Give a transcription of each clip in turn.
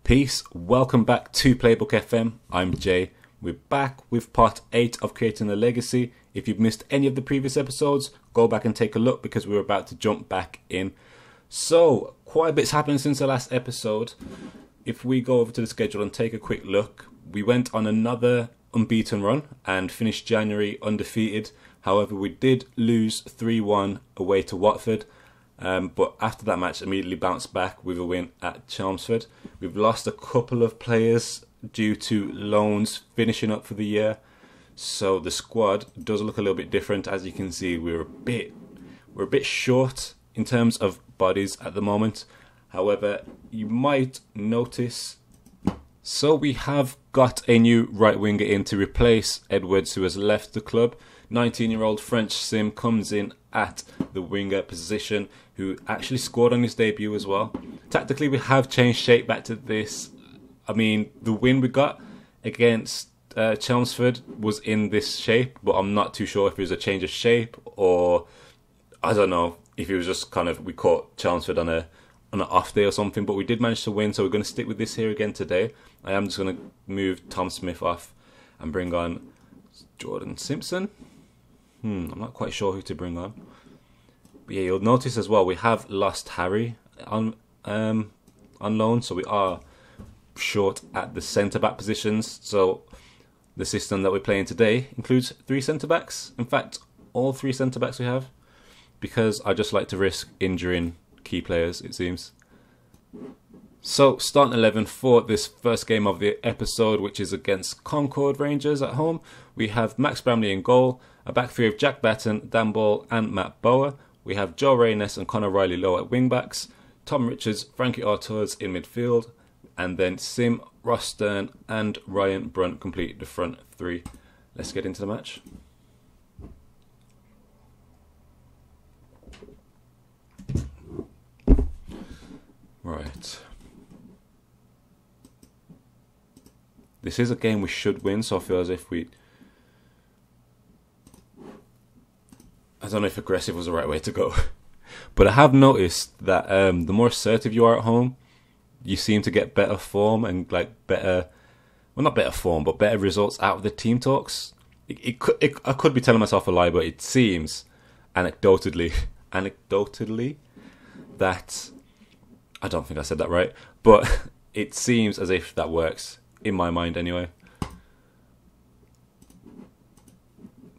Peace, welcome back to Playbook FM. I'm Jay. We're back with part 8 of Creating a Legacy. If you've missed any of the previous episodes, go back and take a look because we're about to jump back in. So, quite a bit's happened since the last episode. If we go over to the schedule and take a quick look, we went on another unbeaten run and finished January undefeated. However, we did lose 3-1 away to Watford. But after that match, immediately bounced back with a win at Chelmsford. We've lost a couple of players due to loans finishing up for the year. So the squad does look a little bit different. As you can see, we're a bit short in terms of bodies at the moment. However, you might notice, so we have got a new right winger in to replace Edwards, who has left the club. 19-year-old French sim comes in at the winger position, who actually scored on his debut as well. Tactically, we have changed shape back to this. I mean, the win we got against Chelmsford was in this shape, but I'm not too sure if it was a change of shape or I don't know if it was just kind of we caught Chelmsford on an off day or something. But we did manage to win, so we're going to stick with this here again today. I am just going to move Tom Smith off and bring on Jordan Simpson. I'm not quite sure who to bring on. But yeah, you'll notice as well we have lost Harry on loan, so we are short at the centre-back positions. So the system that we're playing today includes 3 centre-backs. In fact, all 3 centre-backs we have, because I just like to risk injuring key players, it seems. So, starting 11 for this first game of the episode, which is against Concord Rangers at home. We have Max Bramley in goal, a back three of Jack Batten, Dan Ball and Matt Bower. We have Joe Reynes and Connor Riley Lowe at wing-backs, Tom Richards, Frankie Artois in midfield, and then Sim, Ross Stern and Ryan Brunt complete the front 3. Let's get into the match. Right. This is a game we should win, so I feel as if I don't know if aggressive was the right way to go. But I have noticed that the more assertive you are at home, you seem to get better form and better results out of the team talks. I could be telling myself a lie, but it seems anecdotally that, I don't think I said that right, but it seems as if that works, in my mind anyway.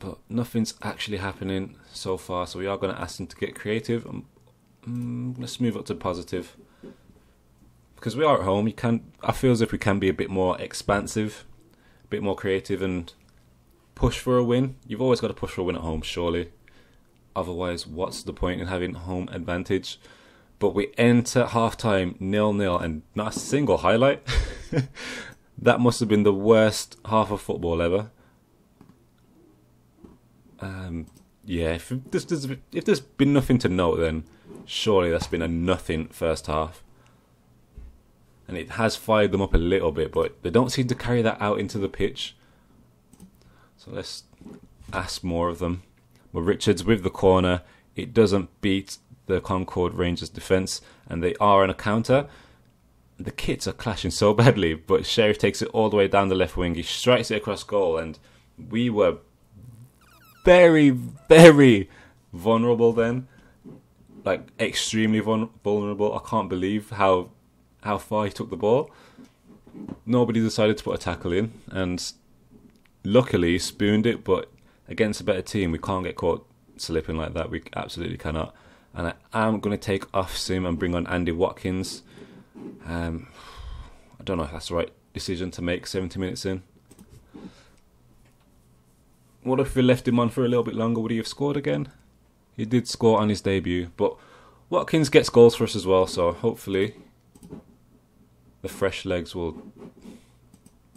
But nothing's actually happening so far, so we are going to ask them to get creative. Let's move up to positive. Because we are at home, I feel as if we can be a bit more expansive, a bit more creative and push for a win. You've always got to push for a win at home, surely. Otherwise, what's the point in having home advantage? But we enter half-time 0-0 and not a single highlight. That must have been the worst half of football ever. Yeah, if there's been nothing to note, then surely that's been a nothing first half. And it has fired them up a little bit, but they don't seem to carry that out into the pitch. So let's ask more of them. But Richards with the corner, it doesn't beat the Concord Rangers defence, and they are on a counter. The kits are clashing so badly, but Sheriff takes it all the way down the left wing. He strikes it across goal, and we were very, very vulnerable then. Like, extremely vulnerable. I can't believe how far he took the ball. Nobody decided to put a tackle in, and luckily he spooned it, but against a better team, we can't get caught slipping like that. We absolutely cannot. And I am going to take off Sim and bring on Andy Watkins. I don't know if that's the right decision to make 70 minutes in. What if we left him on for a little bit longer? Would he have scored again? He did score on his debut, but Watkins gets goals for us as well, so hopefully the fresh legs will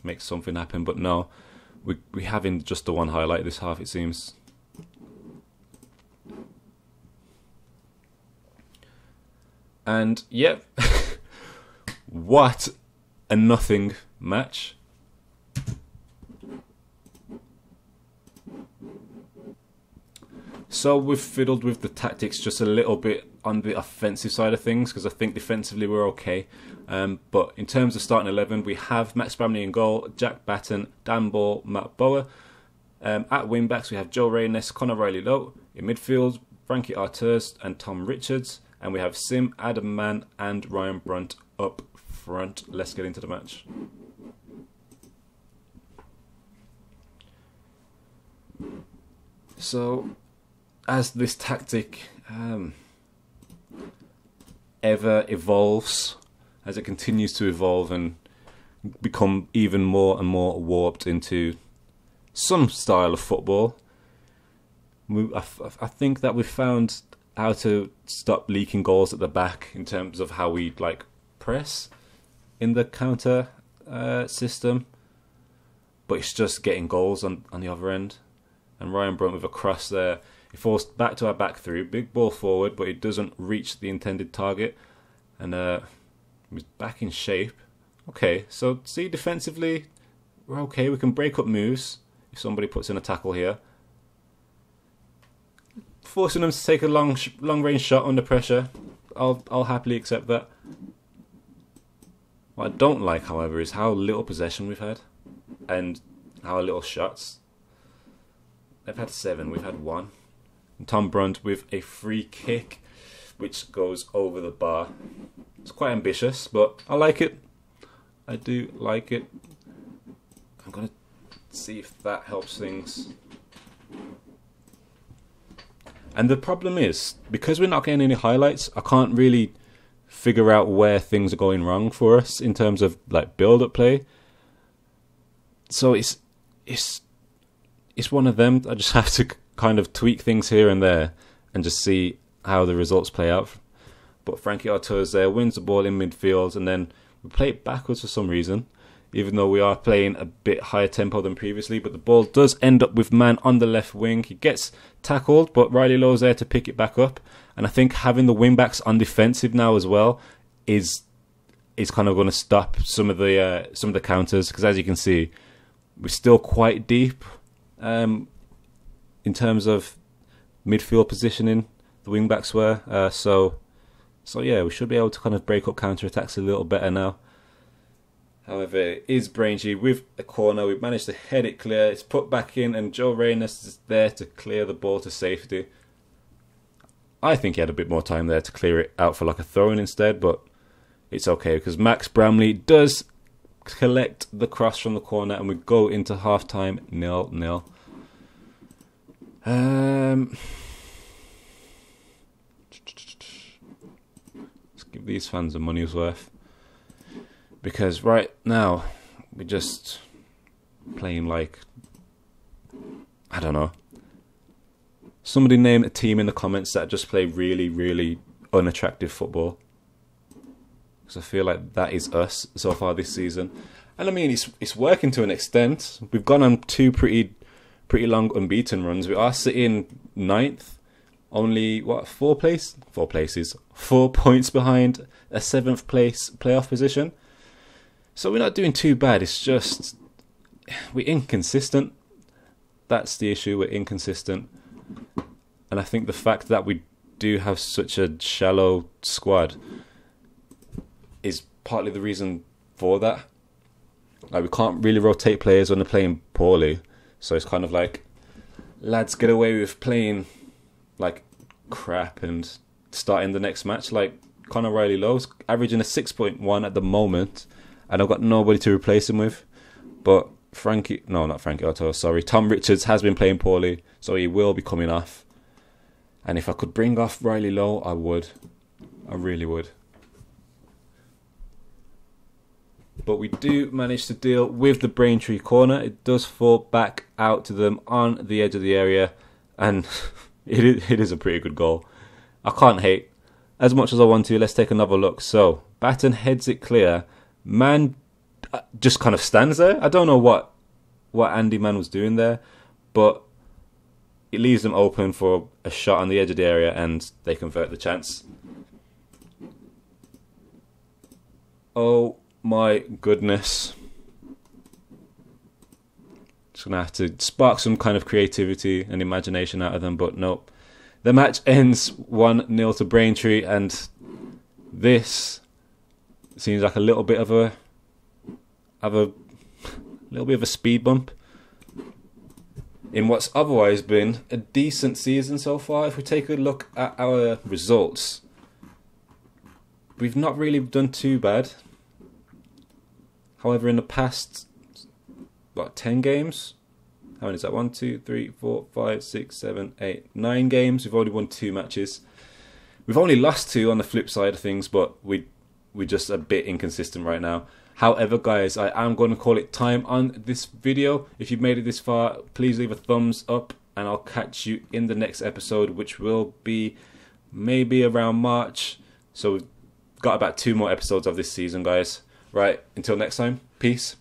make something happen. But no, we having just the one highlight this half, it seems. And yep, what a nothing match. So we've fiddled with the tactics just a little bit on the offensive side of things, because I think defensively we're okay. But in terms of starting 11, we have Max Bramley in goal, Jack Batten, Dan Ball, Matt Bower. At wing backs we have Joe Rayness, Conor Riley-Lowe. In midfield, Frankie Arturs and Tom Richards. And we have Sim, Adam Mann and Ryan Brunt up front. Let's get into the match. So, as this tactic ever evolves, as it continues to evolve and become even more and more warped into some style of football, I think that we've found how to stop leaking goals at the back in terms of how we like press in the counter system, but it's just getting goals on the other end. And Ryan Brunt with a cross there, he falls back to our back three, big ball forward, but it doesn't reach the intended target, and he's back in shape. Okay, so see, defensively we're okay. We can break up moves if somebody puts in a tackle here. Forcing them to take a long range shot under pressure, I'll happily accept that. What I don't like, however, is how little possession we've had and how little shots. They've had 7, we've had 1. And Tom Brunt with a free kick which goes over the bar. It's quite ambitious, but I like it. I do like it. I'm going to see if that helps things. And the problem is, because we're not getting any highlights, I can't really figure out where things are going wrong for us in terms of like build-up play. So it's one of them. I just have to kind of tweak things here and there and just see how the results play out. But Frankie Arturs there wins the ball in midfield, and then we play it backwards for some reason, even though we are playing a bit higher tempo than previously. But the ball does end up with Mann on the left wing. He gets tackled, but Riley-Lowe's there to pick it back up. And I think having the wing backs on defensive now as well is kind of going to stop some of the counters, because as you can see, we're still quite deep in terms of midfield positioning. The wing backs were so yeah, we should be able to kind of break up counter attacks a little better now. However, it is Braintree with a corner. We've managed to head it clear. It's put back in, and Joe Rayness is there to clear the ball to safety. I think he had a bit more time there to clear it out for like a throw-in instead, but it's okay because Max Bramley does collect the cross from the corner, and we go into half-time 0-0. Let's give these fans the money's worth. Because right now, we're just playing like, I don't know. Somebody name a team in the comments that just play really, really unattractive football. Because I feel like that is us so far this season. And I mean, it's working to an extent. We've gone on 2 pretty long unbeaten runs. We are sitting 9th. Only, what, 4 points behind a 7th place playoff position. So we're not doing too bad. It's just we're inconsistent. That's the issue. We're inconsistent. And I think the fact that we do have such a shallow squad is partly the reason for that. Like, we can't really rotate players when they're playing poorly. So it's kind of like, lads, get away with playing like crap and starting the next match. Like Conor Riley-Lowe's averaging a 6.1 at the moment, and I've got nobody to replace him with. But Tom Richards has been playing poorly, so he will be coming off. And if I could bring off Riley-Lowe, I would. I really would. But we do manage to deal with the Braintree corner. It does fall back out to them on the edge of the area, and it is a pretty good goal. I can't hate as much as I want to. Let's take another look. So Batten heads it clear. Mann just kind of stands there. I don't know what Andy Mann was doing there, but it leaves them open for a shot on the edge of the area, and they convert the chance. Oh my goodness. Just going to have to spark some kind of creativity and imagination out of them, but nope. The match ends 1-0 to Braintree, and this seems like a little bit of a speed bump in what's otherwise been a decent season so far. If we take a look at our results, we've not really done too bad. However, in the past, 10 games? How many is that? 1, 2, 3, 4, 5, 6, 7, 8, 9 games. We've only won 2 matches. We've only lost 2 on the flip side of things, but we're just a bit inconsistent right now. However, guys, I am going to call it time on this video. If you've made it this far, please leave a thumbs up, and I'll catch you in the next episode, which will be maybe around March. So we've got about 2 more episodes of this season, guys. Right, until next time, peace.